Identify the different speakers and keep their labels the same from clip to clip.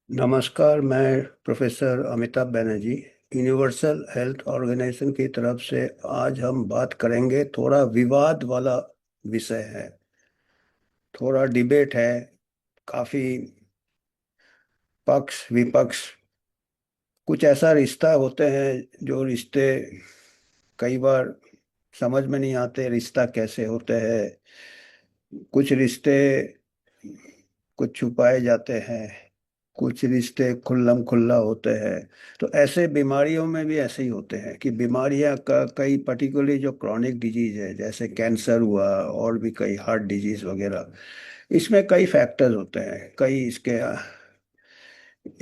Speaker 1: नमस्कार। मैं professor Amitabh Banerjee universal health organisation की तरफ से आज हम बात करेंगे। थोड़ा विवाद वाला विषय है, थोड़ा डिबेट है। काफी पक्ष विपक्ष, कुछ ऐसा रिश्ता होते हैं जो रिश्ते कई बार समझ में नहीं आते रिश्ता कैसे होते हैं। कुछ रिश्ते कुछ छुपाए जाते हैं, कुछ रिश्ते खुल्लम खुल्ला होते हैं। तो ऐसे बीमारियों में भी ऐसे ही होते हैं कि बीमारियां का कई पर्टिकुलरली जो क्रॉनिक डिजीज है, जैसे कैंसर हुआ और भी कई हार्ट डिजीज वगैरह, इसमें कई फैक्टर्स होते हैं। कई इसके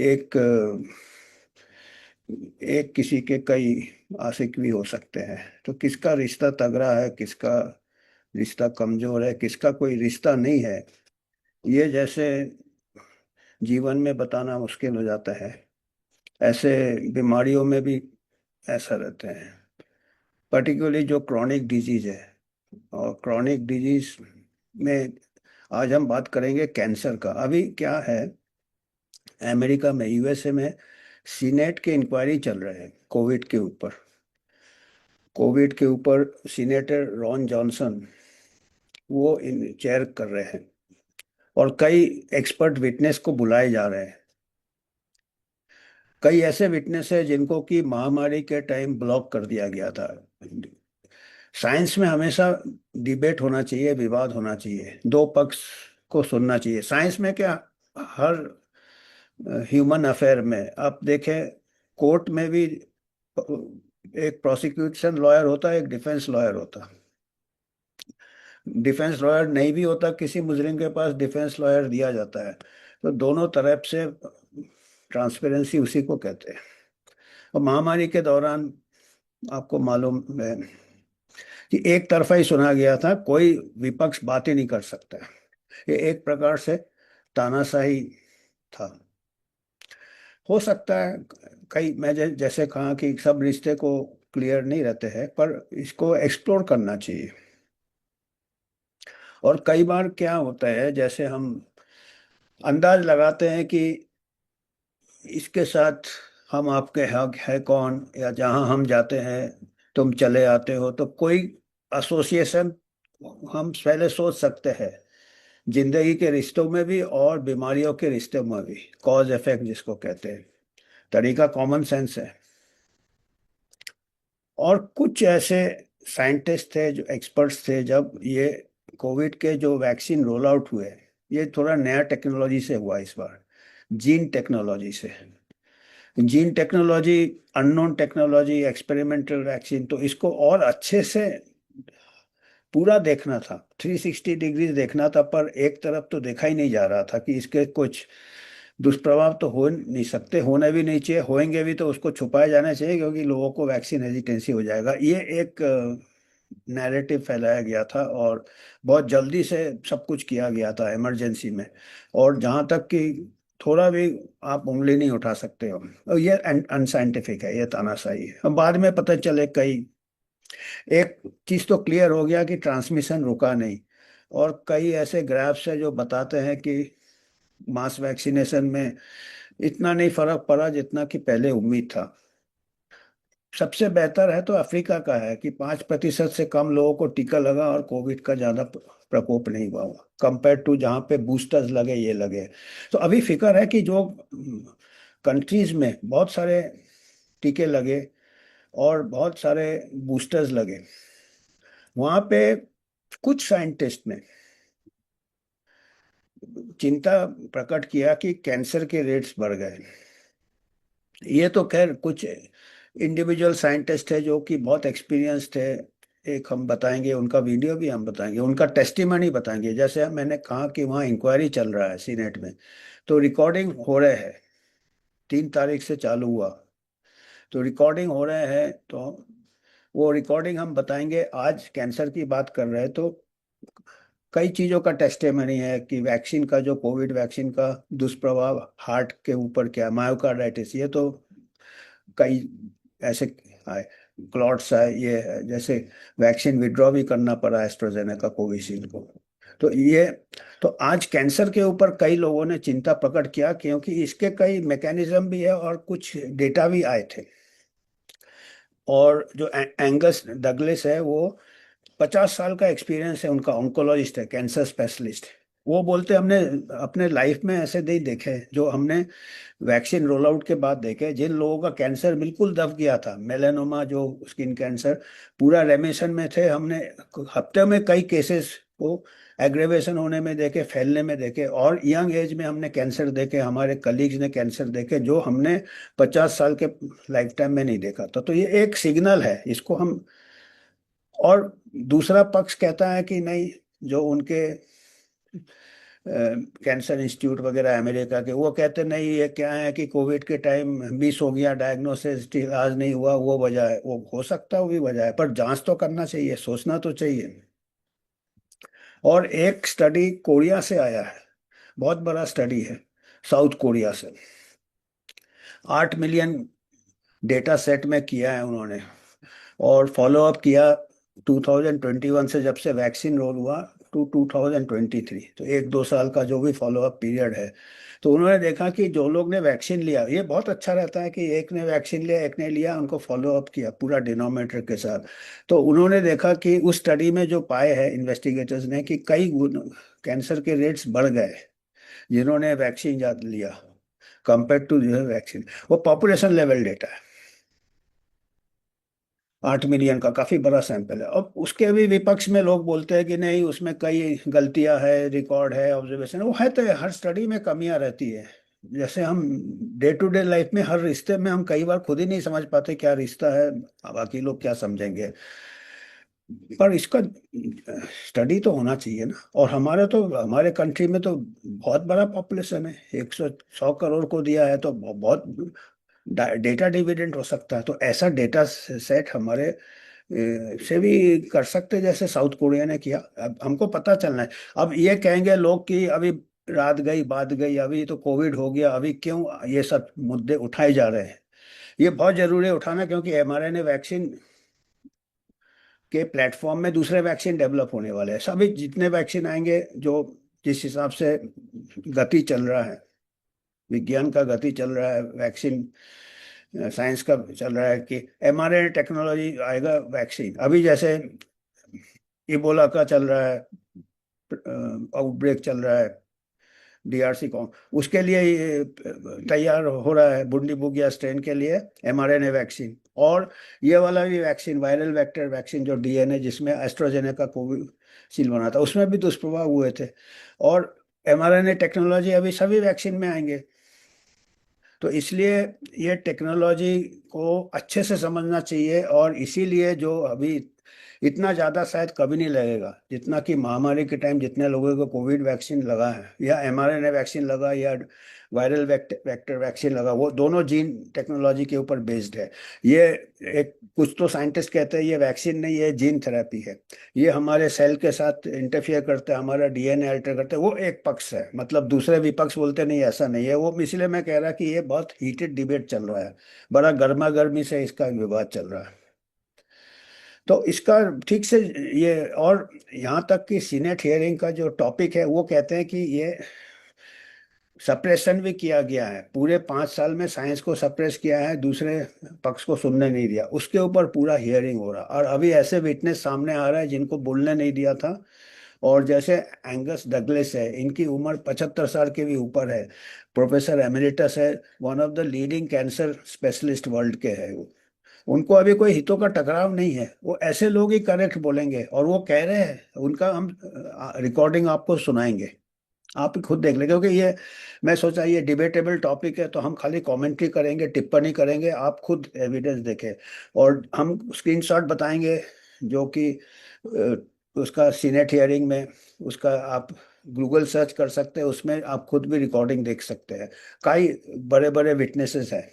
Speaker 1: एक एक किसी के कई आशिक भी हो सकते हैं। तो किसका रिश्ता तगड़ा है, किसका रिश्ता कमजोर है, किसका कोई रिश्ता नहीं है, ये जैसे जीवन में बताना मुश्किल हो जाता है, ऐसे बीमारियों में भी ऐसा रहते हैं। पर्टिकुलरली जो क्रॉनिक डिजीज है, और क्रॉनिक डिजीज में आज हम बात करेंगे कैंसर का। अभी क्या है, अमेरिका में, यूएसए में सीनेट के इंक्वायरी चल रहे हैं कोविड के ऊपर सीनेटर रॉन जॉनसन वो इन चेयर कर रहे हैं, और कई एक्सपर्ट विटनेस को बुलाए जा रहे हैं। कई ऐसे विटनेस है जिनको कि महामारी के टाइम ब्लॉक कर दिया गया था। साइंस में हमेशा डिबेट होना चाहिए, विवाद होना चाहिए, दो पक्ष को सुनना चाहिए। साइंस में क्या, हर ह्यूमन अफेयर में आप देखें, कोर्ट में भी एक प्रोसिक्यूशन लॉयर होता है, एक डिफेंस लॉयर होता है। डिफेंस लॉयर नहीं भी होता, किसी मुजरिम के पास डिफेंस लॉयर दिया जाता है। तो दोनों तरफ से ट्रांसपेरेंसी उसी को कहते हैं। और महामारी के दौरान आपको मालूम है कि एक तरफा ही सुना गया था, कोई विपक्ष बात ही नहीं कर सकता। ये एक प्रकार से तानाशाही था। हो सकता है कई, मैं जैसे कहा कि सब रिश्ते को क्लियर नहीं रहते हैं, पर इसको एक्सप्लोर करना चाहिए। और कई बार क्या होता है, जैसे हम अंदाज लगाते हैं कि इसके साथ हम आपके हक है कौन, या जहां हम जाते हैं तुम चले आते हो, तो कोई एसोसिएशन हम पहले सोच सकते हैं। जिंदगी के रिश्तों में भी और बीमारियों के रिश्तों में भी, कॉज इफेक्ट जिसको कहते हैं, तरीका कॉमन सेंस है। और कुछ ऐसे साइंटिस्ट थे, जो एक्सपर्ट्स थे, जब ये कोविड के जो वैक्सीन रोल आउट हुए, ये थोड़ा नया टेक्नोलॉजी से हुआ इस बार, जीन टेक्नोलॉजी से। Gene technology, unknown technology, experimental vaccine, तो इसको और अच्छे से पूरा देखना था, 360 डिग्री देखना था। पर एक तरफ तो देखा ही नहीं जा रहा था कि इसके कुछ दुष्प्रभाव तो हो नहीं सकते, होने भी नहीं चाहिए, होंगे भी तो उसको छुपाया जाना चाहिए, क्योंकि लोगों को वैक्सीन हेजिटेंसी हो जाएगा, ये एक नैरेटिव फैलाया गया था। और बहुत जल्दी से सब कुछ किया गया था इमरजेंसी में। और जहाँ तक कि थोड़ा भी आप उंगली नहीं उठा सकते हो, और ये अनसाइंटिफिक है, ये तानाशाही है। अब बाद में पता चले कई, एक चीज तो क्लियर हो गया कि ट्रांसमिशन रुका नहीं। और कई ऐसे ग्राफ्स है जो बताते हैं कि मास वैक्सीनेशन में इतना नहीं फर्क पड़ा जितना कि पहले उम्मीद था। सबसे बेहतर है तो अफ्रीका का है कि 5% से कम लोगों को टीका लगा और कोविड का ज्यादा प्रकोप नहीं हुआ, कंपेयर टू जहाँ पे बूस्टर्स लगे, ये लगे। तो अभी फिक्र है कि जो कंट्रीज में बहुत सारे टीके लगे और बहुत सारे बूस्टर्स लगे, वहाँ पे कुछ साइंटिस्ट ने चिंता प्रकट किया कि कैंसर के रेट्स बढ़ गए। ये तो खैर कुछ इंडिविजुअल साइंटिस्ट है जो कि बहुत एक्सपीरियंस्ड है। एक हम बताएंगे, उनका वीडियो भी हम बताएंगे, उनका टेस्टिमनी बताएंगे। जैसे मैंने कहा कि वहाँ इंक्वायरी चल रहा है सीनेट में, तो रिकॉर्डिंग हो रहे हैं, 3 तारीख से चालू हुआ, तो रिकॉर्डिंग हो रहे हैं। तो वो रिकॉर्डिंग हम बताएंगे। आज कैंसर की बात कर रहे हैं तो कई चीज़ों का टेस्टिमनी है कि वैक्सीन का, जो कोविड वैक्सीन का दुष्प्रभाव हार्ट के ऊपर क्या, मायोकार्डाइटिस, ये तो कई ऐसे आए, क्लॉट्स आए, ये है। जैसे वैक्सीन विड्रॉ भी करना पड़ा एस्ट्राजेनेका कोविशील्ड को। तो तो आज कैंसर के ऊपर कई लोगों ने चिंता प्रकट किया, क्योंकि इसके कई मैकेनिज्म भी है और कुछ डेटा भी आए थे। और जो एंगस डगलिस है, वो 50 साल का एक्सपीरियंस है उनका, ऑन्कोलॉजिस्ट है, कैंसर स्पेशलिस्ट। वो बोलते हमने अपने लाइफ में ऐसे नहीं देखे जो हमने वैक्सीन रोल आउट के बाद देखे, जिन लोगों का कैंसर बिल्कुल दब गया था, मेलानोमा जो स्किन कैंसर, पूरा रेमिशन में थे। हमने हफ्ते में कई केसेस को एग्रेवेशन होने में देखे, फैलने में देखे, और यंग एज में हमने कैंसर देखे, हमारे कलीग्स ने कैंसर देखे, जो हमने 50 साल के लाइफ टाइम में नहीं देखा था। तो ये एक सिग्नल है, इसको हम। और दूसरा पक्ष कहता है कि नहीं, जो उनके कैंसर इंस्टीट्यूट वगैरह अमेरिका के, वो कहते नहीं, ये क्या है कि कोविड के टाइम मिस हो गया डायग्नोसिस, इलाज नहीं हुआ, वो वजह है। वो हो सकता है, वो भी वजह है, पर जांच तो करना चाहिए, सोचना तो चाहिए। और एक स्टडी कोरिया से आया है, बहुत बड़ा स्टडी है, साउथ कोरिया से। 8 मिलियन डेटा सेट में किया है उन्होंने, और फॉलो अप किया 2021 से, जब से वैक्सीन रोल हुआ, टू 2023। तो 1-2 साल का जो भी फॉलो अप पीरियड है। तो उन्होंने देखा कि जो लोग ने वैक्सीन लिया, ये बहुत अच्छा रहता है कि एक ने वैक्सीन लिया, एक ने लिया, उनको फॉलो अप किया पूरा डिनोमिनेटर के साथ। तो उन्होंने देखा कि उस स्टडी में जो पाए हैं इन्वेस्टिगेटर्स ने, कि कई कैंसर के रेट्स बढ़ गए जिन्होंने वैक्सीन लिया, कंपेयर टू जो है वैक्सीन। वो पॉपुलेशन लेवल डेटा है, 8 मिलियन का काफी बड़ा सैंपल है। अब उसके भी विपक्ष में लोग बोलते हैं कि नहीं, उसमें कई गलतियां है, रिकॉर्ड है, ऑब्जर्वेशन है। वो है, तो हर स्टडी में कमियां रहती है। जैसे हम डे टू डे लाइफ में हर रिश्ते में हम कई बार खुद ही नहीं समझ पाते क्या रिश्ता है, बाकी लोग क्या समझेंगे। पर इसका स्टडी तो होना चाहिए ना। और हमारे कंट्री में तो बहुत बड़ा पॉपुलेशन है, 100 करोड़ को दिया है, तो बहुत डेटा डिविडेंड हो सकता है। तो ऐसा डेटा सेट हमारे से भी कर सकते हैं, जैसे साउथ कोरिया ने किया। अब हमको पता चलना है। अब ये कहेंगे लोग कि अभी रात गई बात गई, अभी तो कोविड हो गया, अभी क्यों ये सब मुद्दे उठाए जा रहे हैं। ये बहुत जरूरी है उठाना, क्योंकि mRNA वैक्सीन के प्लेटफॉर्म में दूसरे वैक्सीन डेवलप होने वाले हैं। सभी जितने वैक्सीन आएंगे, जो जिस हिसाब से गति चल रहा है, विज्ञान का गति चल रहा है, वैक्सीन साइंस का चल रहा है, कि mRNA टेक्नोलॉजी आएगा वैक्सीन। अभी जैसे इबोला का चल रहा है, आउटब्रेक चल रहा है, DRC कौन, उसके लिए ये तैयार हो रहा है, बुंडीबुगिया स्ट्रेन के लिए mRNA वैक्सीन। और ये वाला भी वैक्सीन, वायरल वेक्टर वैक्सीन, जो DNA, जिसमें एस्ट्राजेनेका कोविशील्ड बना था, उसमें भी दुष्प्रभाव हुए थे। और mRNA टेक्नोलॉजी अभी सभी वैक्सीन में आएंगे। तो इसलिए ये टेक्नोलॉजी को अच्छे से समझना चाहिए। और इसीलिए जो अभी इतना ज़्यादा शायद कभी नहीं लगेगा जितना कि महामारी के टाइम जितने लोगों को कोविड वैक्सीन लगा है, या mRNA वैक्सीन लगा, या वायरल वेक्टर वैक्सीन लगा। वो दोनों जीन टेक्नोलॉजी के ऊपर बेस्ड है। ये एक, कुछ तो साइंटिस्ट कहते हैं ये वैक्सीन नहीं, ये जीन थेरेपी है। ये हमारे सेल के साथ इंटरफियर करता है, हमारा DNA अल्टर करता है। वो एक पक्ष है, मतलब दूसरे विपक्ष बोलते नहीं ऐसा नहीं है वो। इसलिए मैं कह रहा कि ये बहुत हीटेड डिबेट चल रहा है, बड़ा गर्मा गर्मी से इसका विवाद चल रहा है। तो इसका ठीक से ये, और यहाँ तक कि सीनेट हियरिंग का जो टॉपिक है, वो कहते हैं कि ये सप्रेशन भी किया गया है। पूरे 5 साल में साइंस को सप्रेस किया है, दूसरे पक्ष को सुनने नहीं दिया, उसके ऊपर पूरा हियरिंग हो रहा। और अभी ऐसे विटनेस सामने आ रहा है जिनको बोलने नहीं दिया था। और जैसे एंगस डगलस है, इनकी उम्र 75 साल के भी ऊपर है, प्रोफेसर एमिरिटस है, one of the leading cancer specialist world के है वो। उनको अभी कोई हितों का टकराव नहीं है, वो ऐसे लोग ही करेक्ट बोलेंगे। और वो कह रहे हैं, उनका हम रिकॉर्डिंग आपको सुनाएंगे, आप खुद देख लेंगे। क्योंकि ये, मैं सोचा ये डिबेटेबल टॉपिक है, तो हम खाली कमेंट्री करेंगे, टिप्पणी करेंगे, आप खुद एविडेंस देखें। और हम स्क्रीनशॉट बताएंगे, जो कि उसका सीनेट हियरिंग में, उसका आप गूगल सर्च कर सकते हैं, उसमें आप खुद भी रिकॉर्डिंग देख सकते हैं। कई बड़े बड़े विटनेसेस हैं,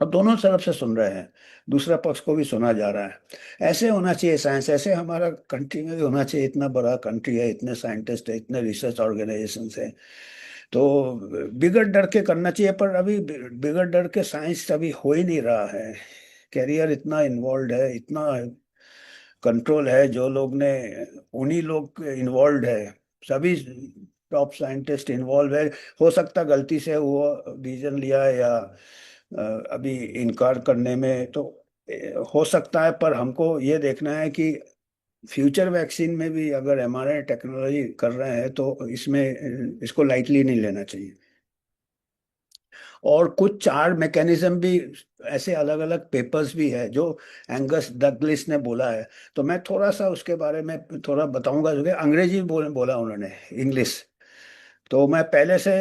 Speaker 1: अब दोनों तरफ से सुन रहे हैं, दूसरा पक्ष को भी सुना जा रहा है। ऐसे होना चाहिए साइंस, ऐसे हमारा कंट्री में भी होना चाहिए। इतना बड़ा कंट्री है, इतने साइंटिस्ट है, इतने रिसर्च ऑर्गेनाइजेशन है। तो बिगड़ डर के करना चाहिए, पर अभी बिगड़ डर के साइंस अभी हो ही नहीं रहा है। कैरियर इतना इन्वॉल्व है, इतना कंट्रोल है, जो लोग ने, उन्हीं लोग इन्वॉल्व है, सभी टॉप साइंटिस्ट इन्वॉल्व है। हो सकता गलती से वो डिसीजन लिया है या अभी इनकार करने में तो हो सकता है, पर हमको ये देखना है कि फ्यूचर वैक्सीन में भी अगर एमआरएनए टेक्नोलॉजी कर रहे हैं तो इसमें इसको लाइटली नहीं लेना चाहिए। और कुछ चार मैकेनिज्म भी ऐसे अलग अलग पेपर्स भी है जो एंगस डगलिस ने बोला है। तो मैं थोड़ा सा उसके बारे में थोड़ा बताऊंगा, जो कि अंग्रेजी बोला उन्होंने, इंग्लिश। तो मैं पहले से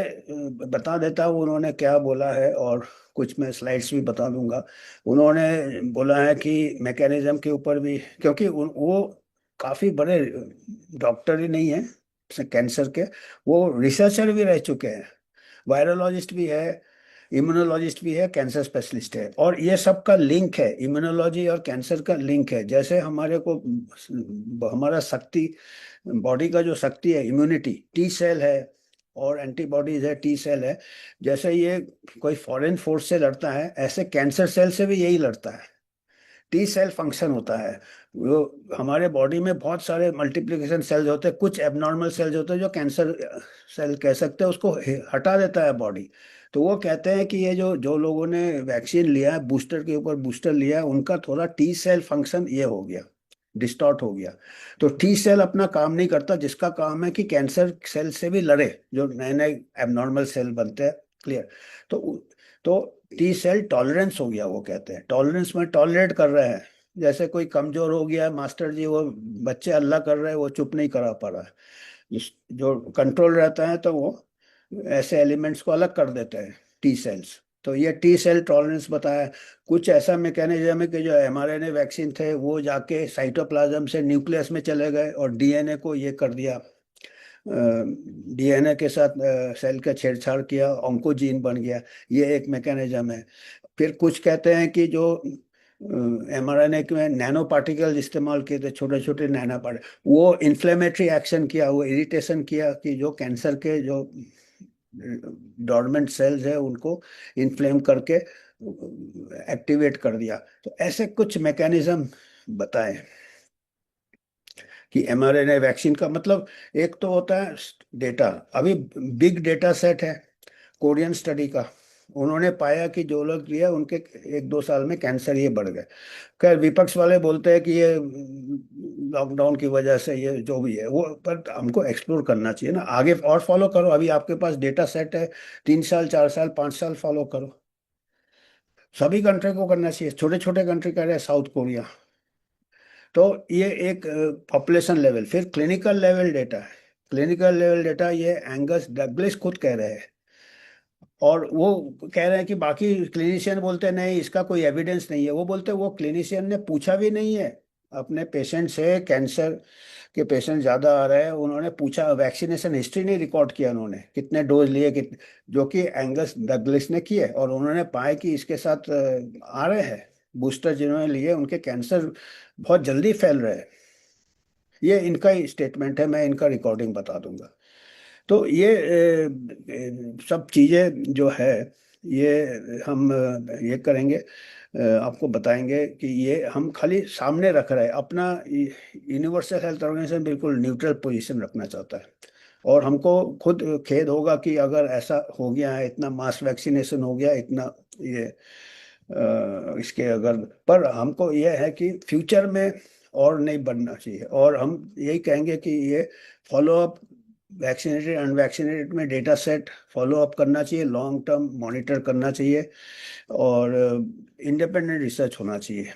Speaker 1: बता देता हूँ उन्होंने क्या बोला है, और कुछ मैं स्लाइड्स भी बता दूंगा। उन्होंने बोला है कि मैकेनिज्म के ऊपर भी, क्योंकि वो काफी बड़े डॉक्टर ही नहीं है कैंसर के, वो रिसर्चर भी रह चुके हैं, वायरोलॉजिस्ट भी है, इम्यूनोलॉजिस्ट भी है, कैंसर स्पेशलिस्ट है। और ये सब का लिंक है, इम्यूनोलॉजी और कैंसर का लिंक है। जैसे हमारे को हमारा शक्ति, बॉडी का जो शक्ति है, इम्यूनिटी, टी सेल है और एंटीबॉडीज है, टी सेल है। जैसे ये कोई फॉरेन फोर्स से लड़ता है, ऐसे कैंसर सेल से भी यही लड़ता है। टी सेल फंक्शन होता है। वो हमारे बॉडी में बहुत सारे मल्टीप्लिकेशन सेल्स होते हैं, कुछ एबनॉर्मल सेल्स होते हैं जो कैंसर सेल कह सकते हैं, उसको हटा देता है बॉडी। तो वो कहते हैं कि ये जो जो लोगों ने वैक्सीन लिया है, बूस्टर के ऊपर बूस्टर लिया है, उनका थोड़ा टी सेल फंक्शन ये हो गया, डिस्टॉर्ट हो गया। तो टी सेल अपना काम नहीं करता, जिसका काम है कि कैंसर सेल से भी लड़े, जो नए नए एबनॉर्मल सेल बनते हैं। क्लियर? तो तो टी सेल टॉलरेंस हो गया, वो कहते हैं टॉलरेंस में टॉलरेट कर रहे हैं। जैसे कोई कमजोर हो गया है मास्टर जी, वो बच्चे अल्लाह कर रहे हैं, वो चुप नहीं करा पा रहा है। जो कंट्रोल रहता है तो वो ऐसे एलिमेंट्स को अलग कर देते हैं, टी सेल्स। तो ये टी सेल टॉलरेंस बताया। कुछ ऐसा मैकेनिज्म है कि जो एमआरएनए वैक्सीन थे वो जाके साइटोप्लाज्म से न्यूक्लियस में चले गए और डीएनए को ये कर दिया, डीएनए के साथ सेल का छेड़छाड़ किया, ऑन्कोजीन बन गया। ये एक मैकेनिज्म है। फिर कुछ कहते हैं कि जो एमआरएनए में नैनो पार्टिकल्स इस्तेमाल किए थे, छोटे छोटे नैनो पार्टिकल, वो इन्फ्लेमेटरी एक्शन किया, वो इरिटेशन किया कि जो कैंसर के जो डॉर्मेंट सेल्स है उनको इन्फ्लेम करके एक्टिवेट कर दिया। तो ऐसे कुछ मैकेनिज्म बताएं कि एमआरएनए वैक्सीन का मतलब, एक तो होता है डेटा। अभी बिग डेटा सेट है कोरियन स्टडी का, उन्होंने पाया कि जो लोग लिया उनके 1-2 साल में कैंसर ये बढ़ गए। खैर विपक्ष वाले बोलते हैं कि ये लॉकडाउन की वजह से, ये जो भी है वो, पर हमको एक्सप्लोर करना चाहिए ना आगे, और फॉलो करो। अभी आपके पास डेटा सेट है, 3 साल, 4 साल, 5 साल फॉलो करो। सभी कंट्री को करना चाहिए, छोटे छोटे कंट्री कर रहे हैं, साउथ कोरिया। तो ये एक पॉपुलेशन लेवल। फिर क्लिनिकल लेवल डेटा है। क्लिनिकल लेवल डेटा ये एंगस डगलिस खुद कह रहे हैं, और वो कह रहे हैं कि बाकी क्लिनिशियन बोलते हैं नहीं, इसका कोई एविडेंस नहीं है। वो बोलते हैं वो क्लिनिशियन ने पूछा भी नहीं है अपने पेशेंट से, कैंसर के पेशेंट ज़्यादा आ रहे हैं, उन्होंने पूछा, वैक्सीनेशन हिस्ट्री नहीं रिकॉर्ड किया उन्होंने, कितने डोज लिए, कितने, जो कि एंगस डगलिस ने किए। और उन्होंने पाया कि इसके साथ आ रहे हैं, बूस्टर जिन्होंने लिए उनके कैंसर बहुत जल्दी फैल रहे हैं। ये इनका ही स्टेटमेंट है, मैं इनका रिकॉर्डिंग बता दूंगा। तो ये सब चीज़ें जो है, ये हम ये करेंगे, आपको बताएंगे कि ये हम खाली सामने रख रहे हैं। अपना यूनिवर्सल हेल्थ ऑर्गेनाइजेशन बिल्कुल न्यूट्रल पोजीशन रखना चाहता है, और हमको खुद खेद होगा कि अगर ऐसा हो गया है, इतना मास वैक्सीनेशन हो गया, इतना ये इसके अगर, पर हमको ये है कि फ्यूचर में और नहीं बनना चाहिए। और हम यही कहेंगे कि ये फॉलो अप, वैक्सीनेटेड अनवैक्सीनेटेड में डेटा सेट फॉलो अप करना चाहिए, लॉन्ग टर्म मॉनिटर करना चाहिए, और इंडिपेंडेंट रिसर्च होना चाहिए।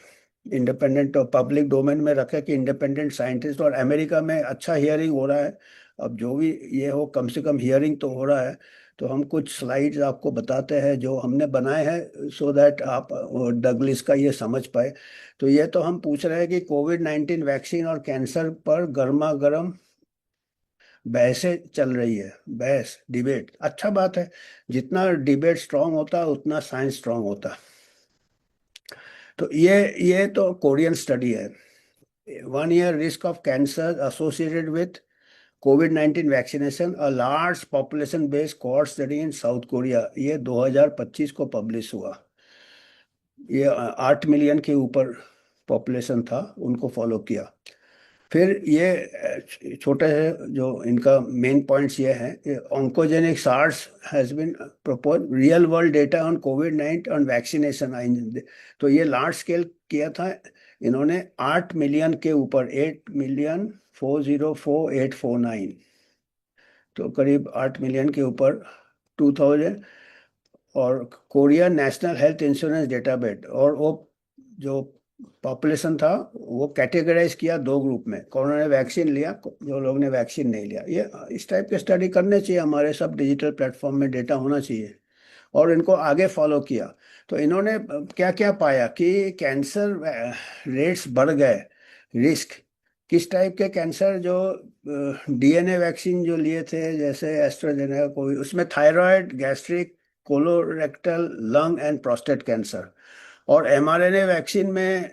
Speaker 1: इंडिपेंडेंट और पब्लिक डोमेन में रखे कि इंडिपेंडेंट साइंटिस्ट। और अमेरिका में अच्छा हियरिंग हो रहा है, अब जो भी ये हो, कम से कम हियरिंग तो हो रहा है। तो हम कुछ स्लाइड्स आपको बताते हैं जो हमने बनाए हैं, सो दैट आप डगलिस का ये समझ पाए। तो ये तो हम पूछ रहे हैं कि कोविड-19 वैक्सीन और कैंसर पर गर्मा गर्म बहसें चल रही है, बहस डिबेट, अच्छा बात है। जितना डिबेट स्ट्रांग होता है उतना साइंस स्ट्रांग होता है। तो ये तो कोरियन स्टडी है, 1 year risk of cancer associated with COVID-19 vaccination, a large population based cohort study in south Korea. ये 2025 को पब्लिश हुआ। ये 8 मिलियन के ऊपर पॉपुलेशन था उनको फॉलो किया। फिर ये छोटे से जो इनका मेन पॉइंट्स ये हैं, oncogenic SARS has been propose real world data on कोविड-19 ऑन वैक्सीनेशन। तो ये लार्ज स्केल किया था इन्होंने 8 मिलियन के ऊपर, 8,404,849, तो करीब 8 मिलियन के ऊपर 2000। और Korea national health insurance database, और वो जो पॉपुलेशन था वो कैटेगराइज किया दो ग्रुप में, कोरोना ने वैक्सीन लिया, जो लोग ने वैक्सीन नहीं लिया। ये इस टाइप के स्टडी करने चाहिए, हमारे सब डिजिटल प्लेटफॉर्म में डेटा होना चाहिए, और इनको आगे फॉलो किया। तो इन्होंने क्या क्या पाया कि कैंसर रेट्स बढ़ गए, रिस्क किस टाइप के कैंसर, जो डीएनए वैक्सीन जो लिए थे जैसे एस्ट्राजेनेका कोई, उसमें thyroid, gastric, colorectal, lung and prostate cancer. और एमआरएनए वैक्सीन में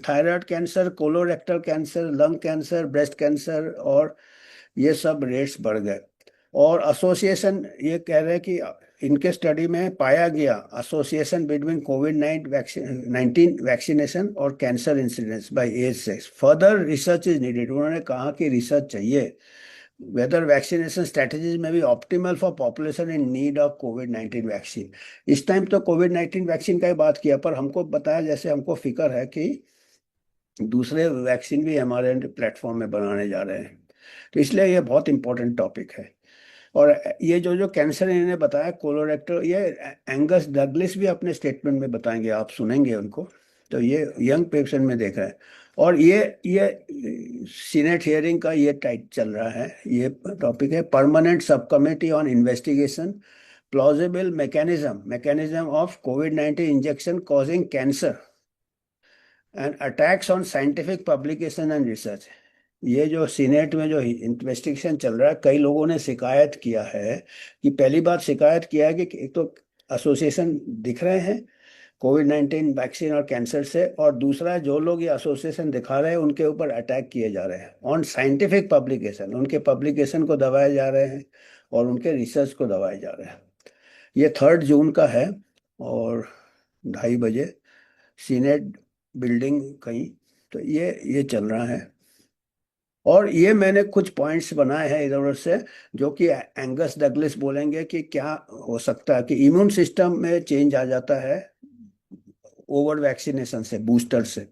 Speaker 1: thyroid cancer, colorectal cancer, lung cancer, breast cancer, और ये सब रेट्स बढ़ गए। और एसोसिएशन ये कह रहे हैं कि इनके स्टडी में पाया गया एसोसिएशन बिटवीन कोविड-19 वैक्सीनेशन और कैंसर इंसिडेंस बाय एज से। Further research is needed. उन्होंने कहा कि रिसर्च चाहिए वेदर वैक्सीनेशन स्ट्रेटजीज में भी optimal for population in need of covid vaccine. इस टाइम तो कोविड-19 वैक्सीन का ही बात किया, पर हमको बताया, जैसे हमको फिक्र है कि दूसरे वैक्सीन भी हमारे प्लेटफॉर्म में बनाने जा रहे हैं। तो इसलिए ये बहुत इंपॉर्टेंट टॉपिक है। और ये जो जो कैंसर इन्होंने बताया कोलोरेक्टल, ये एंगस डगलिस भी अपने स्टेटमेंट में बताएंगे, आप सुनेंगे उनको। तो ये यंग पेशेंट में देख रहे हैं। और ये सीनेट हियरिंग का ये टाइट चल रहा है, ये टॉपिक है permanent sub committee on investigation plausible mechanism of covid injection causing cancer and attacks on scientific publication and research. ये जो सीनेट में जो इन्वेस्टिगेशन चल रहा है, कई लोगों ने शिकायत किया है कि, पहली बात शिकायत किया है कि एक तो एसोसिएशन दिख रहे हैं कोविड-19 वैक्सीन और कैंसर से, और दूसरा जो लोग ये एसोसिएशन दिखा रहे हैं उनके ऊपर अटैक किए जा रहे हैं ऑन साइंटिफिक पब्लिकेशन, उनके पब्लिकेशन को दबाए जा रहे हैं और उनके रिसर्च को दबाए जा रहे हैं। ये 3 जून का है, और 2:30 बजे सीनेट बिल्डिंग कहीं। तो ये चल रहा है। और ये मैंने कुछ पॉइंट्स बनाए हैं इधर उधर से, जो कि एंगस डगलिस बोलेंगे कि क्या हो सकता है कि इम्यून सिस्टम में चेंज आ जाता है ओवर वैक्सीनेशन से, बूस्टर से।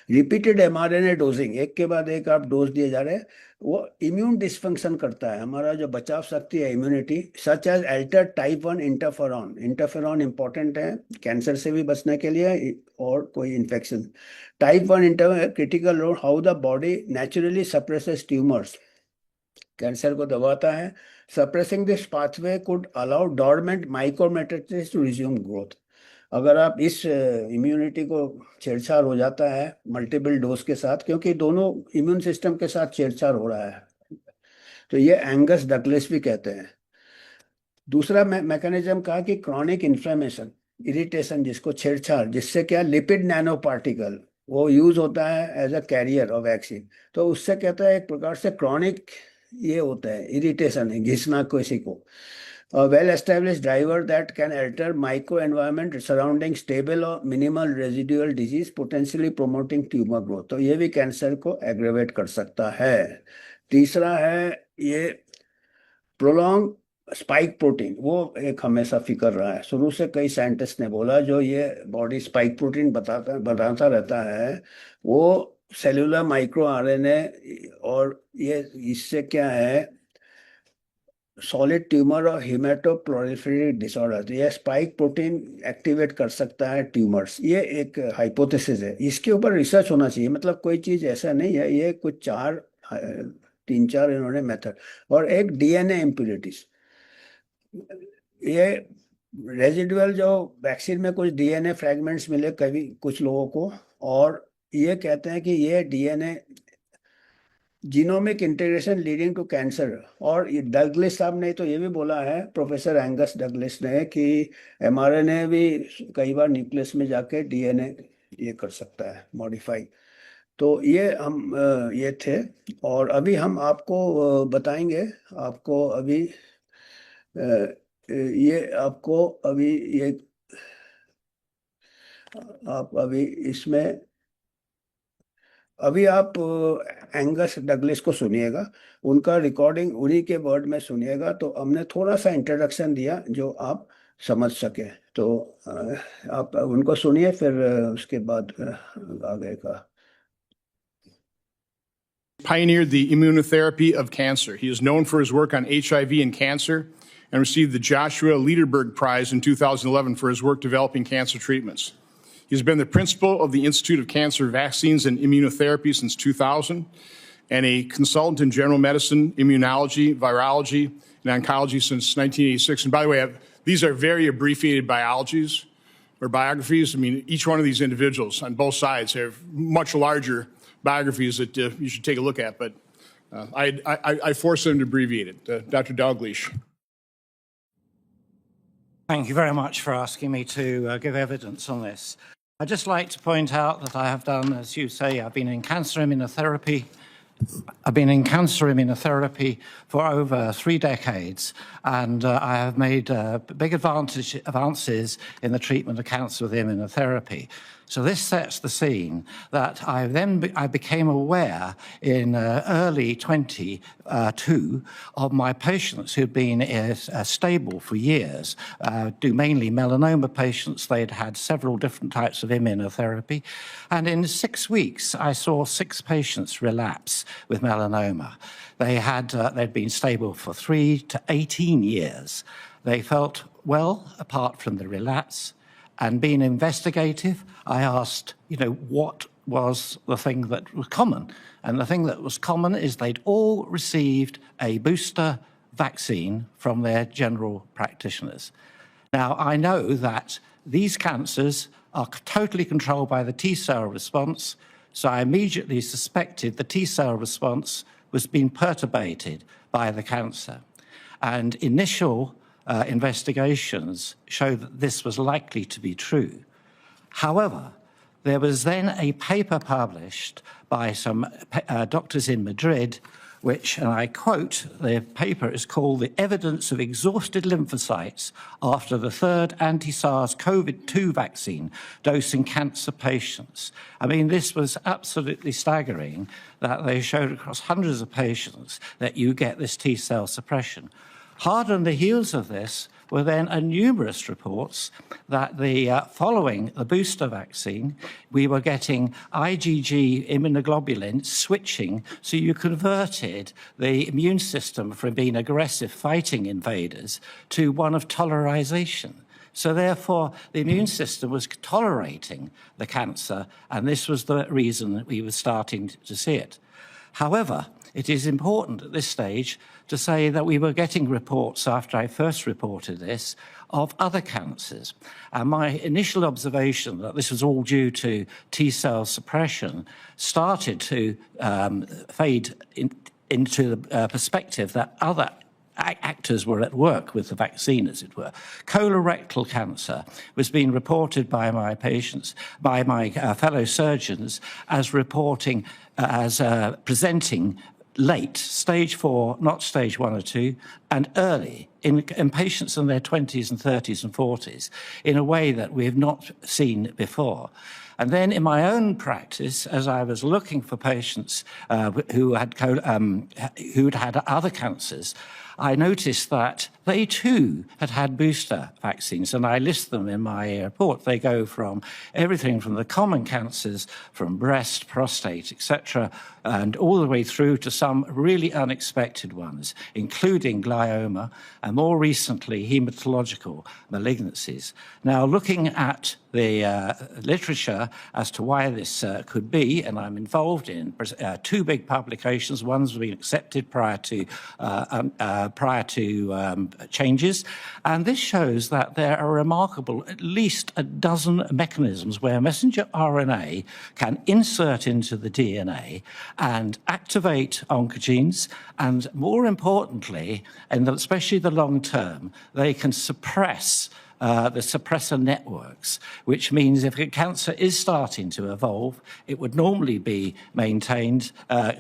Speaker 1: रिपीटेड एमआरएनए डोजिंग, एक के बाद एक आप डोज दिए जा रहे हैं, वो इम्यून डिस्फंक्शन करता है, हमारा जो बचाव शक्ति है, immunity, such as alter type 1 interferon. Interferon important है कैंसर से भी बचने के लिए और कोई infection. Type 1 inter critical role how the body naturally suppresses tumours, cancer को दबाता है। Suppressing this pathway could allow dormant micrometastasis to resume growth. अगर आप इस इम्यूनिटी को छेड़छाड़ हो जाता है मल्टीपल डोज के साथ, क्योंकि दोनों इम्यून सिस्टम के साथ छेड़छाड़ हो रहा है, तो ये एंगस डगलिस भी कहते हैं। दूसरा मैकेनिज्म कहा कि क्रॉनिक इन्फ्लेमेशन, इरिटेशन, जिसको छेड़छाड़, जिससे क्या लिपिड नैनो पार्टिकल वो यूज होता है as a carrier of vaccine, तो उससे कहता है एक प्रकार से क्रॉनिक ये होता है, इरिटेशन है, घिसना किसी को। A well-established driver that can alter microenvironment surrounding stable or minimal residual disease, potentially promoting tumor growth। तो ये भी कैंसर को एग्रेवेट कर सकता है। तीसरा है ये प्रोलॉन्ग स्पाइक प्रोटीन, वो एक हमेशा फिक्र रहा है, शुरू से कई साइंटिस्ट ने बोला, जो ये बॉडी स्पाइक प्रोटीन बताता रहता है, वो सेलुलर माइक्रो आरएनए, और ये इससे क्या है, सॉलिड ट्यूमर और हिमेटोप्रोलिफरेटिव डिसऑर्डर, तो ये स्पाइक प्रोटीन एक्टिवेट कर सकता है ट्यूमर्स। ये एक हाइपोथेसिस है, इसके ऊपर रिसर्च होना चाहिए, मतलब कोई चीज़ ऐसा नहीं है, ये कुछ 3-4 इन्होंने मेथड। और एक डीएनए इम्प्यूरिटीज, ये रेजिडुअल जो वैक्सीन में कुछ डीएनए फ्रैगमेंट्स मिले कभी कुछ लोगों को, और ये कहते हैं कि ये DNA genomic integration leading to cancer. और ये डगलिस साहब ने तो ये भी बोला है, प्रोफेसर एंगस डगलिस ने, कि एमआरएनए भी कई बार न्यूक्लियस में जाके डीएनए ये कर सकता है मॉडिफाई। तो ये हम ये थे। और अभी हम आपको बताएंगे, आपको अभी ये आपको अभी ये आप अभी इसमें अभी आप एंगस डगलिस को सुनिएगा, उनका रिकॉर्डिंग उन्हीं के वर्ड में सुनिएगा, तो हमने थोड़ा सा इंट्रोडक्शन दिया जो आप समझ सके। तो आप उनको सुनिए, फिर उसके बाद आगे का।
Speaker 2: Pioneered the immunotherapy of cancer. He is known for his work on HIV and cancer and received the Joshua Lederberg Prize in 2011 for his work developing cancer treatments. He's been the principal of the Institute of Cancer Vaccines and Immunotherapy since 2000 and a consultant in general medicine, immunology, virology, and oncology since 1986. And by the way, these are very abbreviated biographies. I mean, each one of these individuals on both sides have much larger biographies that you should take a look at, but I forced them to abbreviate it. Dr. Dalgleish.
Speaker 3: Thank you very much for asking me to give evidence on this. I'd just like to point out that I have done, as you say, I've been in cancer immunotherapy. I've been in cancer immunotherapy for over 3 decades, and I have made big advances in the treatment of cancer with immunotherapy. So this sets the scene that I became aware in early 22 of my patients who'd been stable for years, do mainly melanoma patients. They'd had several different types of immunotherapy. And in 6 weeks, I saw 6 patients relapse with melanoma. They'd been stable for 3 to 18 years. They felt well apart from the relapse. And being investigative, I asked, what was the thing that was common? And the thing that was common is they'd all received a booster vaccine from their general practitioners. Now, I know that these cancers are totally controlled by the T-cell response, so I immediately suspected the T-cell response was being perturbated by the cancer. And initial investigations showed that this was likely to be true. However, there was then a paper published by some doctors in Madrid, which, and I quote, the paper is called "The Evidence of Exhausted Lymphocytes After the Third Anti-SARS-CoV-2 Vaccine Dose in Cancer Patients." I mean, this was absolutely staggering that they showed across hundreds of patients that you get this T-cell suppression. Hard on the heels of this were then numerous reports that following the booster vaccine, we were getting IgG immunoglobulin switching, so you converted the immune system from being aggressive fighting invaders to one of tolerization. So therefore, the immune system was tolerating the cancer, and this was the reason that we were starting to see it. However, it is important at this stage to say that we were getting reports after I first reported this of other cancers. And my initial observation that this was all due to T-cell suppression started to fade into the perspective that other actors were at work with the vaccine, as it were. Colorectal cancer was being reported by my patients, by my fellow surgeons, as presenting late, stage 4, not stage 1 or 2, and early in patients in their 20s and 30s and 40s in a way that we have not seen before. And then in my own practice, as I was looking for patients who'd had other cancers, I noticed that they too had had booster vaccines, and I list them in my report. They go from everything from the common cancers, from breast, prostate, etc., and all the way through to some really unexpected ones, including glioma, and more recently, hematological malignancies. Now, looking at the literature as to why this could be, and I'm involved in 2 big publications. One's been accepted prior to changes, and this shows that there are remarkable at least a dozen mechanisms where messenger RNA can insert into the DNA and activate oncogenes, and more importantly, and especially the long term, they can suppress the suppressor networks, which means if a cancer is starting to evolve, it would normally be maintained,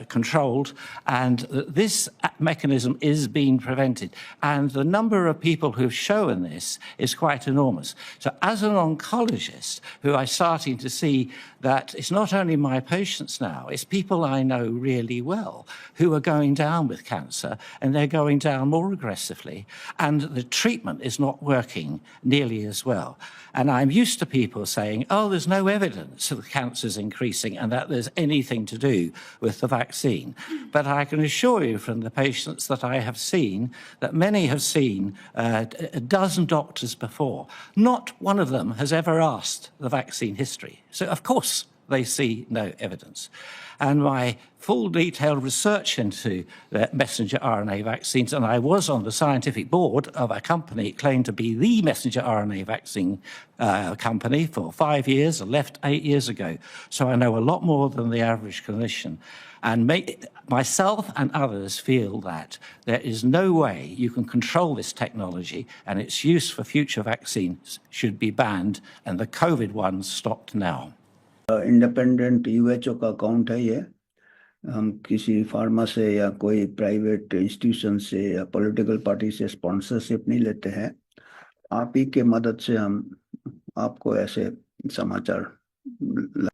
Speaker 3: controlled, and this mechanism is being prevented. And the number of people who've shown this is quite enormous. So as an oncologist, who I'm starting to see that it's not only my patients now, it's people I know really well who are going down with cancer, and they're going down more aggressively, and the treatment is not working nearly as well. And I'm used to people saying, oh, there's no evidence that cancer's increasing and that there's anything to do with the vaccine. But I can assure you from the patients that I have seen that many have seen a dozen doctors before. Not one of them has ever asked the vaccine history. So, of course, they see no evidence. And my full detailed research into the messenger RNA vaccines, and I was on the scientific board of a company claimed to be the messenger RNA vaccine company for 5 years and left 8 years ago. So I know a lot more than the average clinician. And myself and others feel that there is no way you can control this technology, and its use for future vaccines should be banned, and the COVID ones stopped now.
Speaker 1: Independent यूएचओ का account है ये। हम किसी pharma से या कोई private institution से या पॉलिटिकल पार्टी से स्पॉन्सरशिप नहीं लेते हैं। आप ही के मदद से हम आपको ऐसे समाचार